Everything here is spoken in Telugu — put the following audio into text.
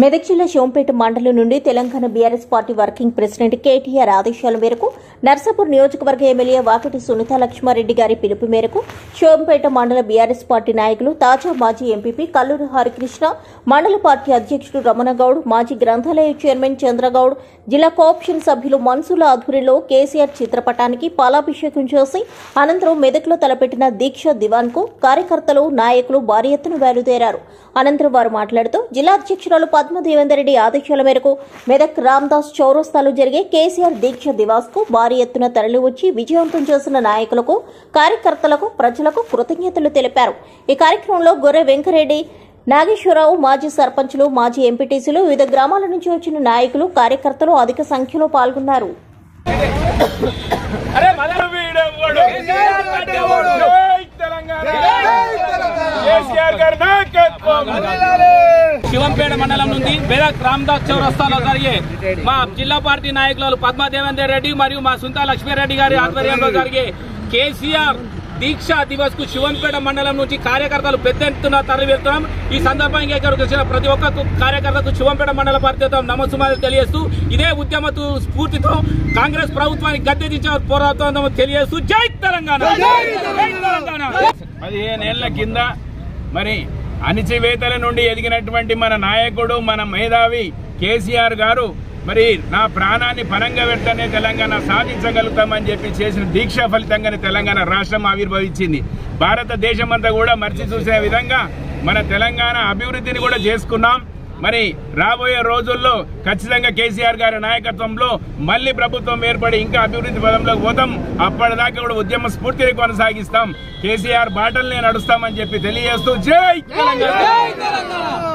మెదక్ జిల్లా శివంపేట మండలం నుండి Telangana BRS party working president KTR ఆదేశాల మేరకు నర్సాపూర్ నియోజకవర్గ ఎమ్మెల్యే వాకటి సునీతా లక్ష్మారెడ్డి గారి పిలుపు మేరకు శివంపేట మండల బీఆర్ఎస్ పార్టీ నాయకులు తాజా మాజీ ఎంపీపీ కల్లూరి హరికృష్ణ, మండల పార్టీ అధ్యక్షుడు రమణగౌడ్, మాజీ గ్రంథాలయ చైర్మన్ చంద్రగౌడ్, జిల్లా కోఆప్షన్ సభ్యులు మన్సుల ఆధ్వర్యంలో కేసీఆర్ చిత్రపటానికి పాలాభిషేకం చేసి అనంతరం మెదక్లో తలపెట్టిన దీక్ష దివాన్ కు కార్యకర్తలు, నాయకులు భారీ ఎత్తున బయలుదేరారు. అనంతరం వారు మాట్లాడుతూ జిల్లా అధ్యక్షురాలు పద్మదేవేందర్ రెడ్డి ఆదేశాల మేరకు మెదక్ రామ్దాస్ చౌరస్తాలో జరిగే కేసీఆర్ దీక్ష దివాస్ కు భారీ ఎత్తున తరలివచ్చి విజయవంతం చేసిన నాయకులకు, కార్యకర్తలకు, ప్రజలకు కృతజ్ఞతలు తెలిపారు. ఈ కార్యక్రమంలో గొర్రె వెంకరెడ్డి, నాగేశ్వరరావు, మాజీ సర్పంచులు, మాజీ ఎంపీటీసీలు, వివిధ గ్రామాల నుంచి వచ్చిన నాయకులు, కార్యకర్తలు అధిక సంఖ్యలో పాల్గొన్నారు. శివంపేట మండలం నుండి మెదక్ రామ్దాస్ చౌరస్తాలో జరిగే మా జిల్లా పార్టీ నాయకులు పద్మదేవేందర్ రెడ్డి మరియు మా సునీతా లక్ష్మారెడ్డి గారి ఆధ్వర్యంలో జరిగే కేసీఆర్ దీక్షా దివస్ కు శివంపేట మండలం నుంచి కార్యకర్తలు పెద్ద ఎత్తున తరలి వెళ్తున్నాం. ఈ సందర్భంగా ఇక్కడికి వచ్చిన ప్రతి ఒక్క కార్యకర్తకు శివంపేట మండల పార్టీతో నమస్సుమాలు తెలియజేస్తూ ఇదే ఉద్యమ స్ఫూర్తితో కాంగ్రెస్ ప్రభుత్వానికి గద్దె దించే పోరాటం తెలియజేస్తూ జై తెలంగాణ. 15 ఏళ్ల కింద మరి అణిచివేతల నుండి ఎదిగినటువంటి మన నాయకుడు, మన మేధావి కేసీఆర్ గారు మరి నా ప్రాణాన్ని పరంగా పెడితేనే తెలంగాణ సాధించగలుగుతామని చెప్పి చేసిన దీక్ష ఫలితంగానే తెలంగాణ రాష్ట్రం ఆవిర్భవించింది. భారతదేశం అంతా కూడా మర్చి చూసే విధంగా మన తెలంగాణ అభివృద్ధిని కూడా చేసుకున్నాం. మరి రాబోయే రోజుల్లో ఖచ్చితంగా కేసీఆర్ గారి నాయకత్వంలో మళ్లీ ప్రభుత్వం ఏర్పడి ఇంకా అభివృద్ధి పదంలోకి పోతాం. అప్పటిదాకా కూడా ఉద్యమ స్ఫూర్తిని కొనసాగిస్తాం. కేసీఆర్ బాటల్ని నడుస్తామని చెప్పి తెలియజేస్తూ జై తెలంగాణ.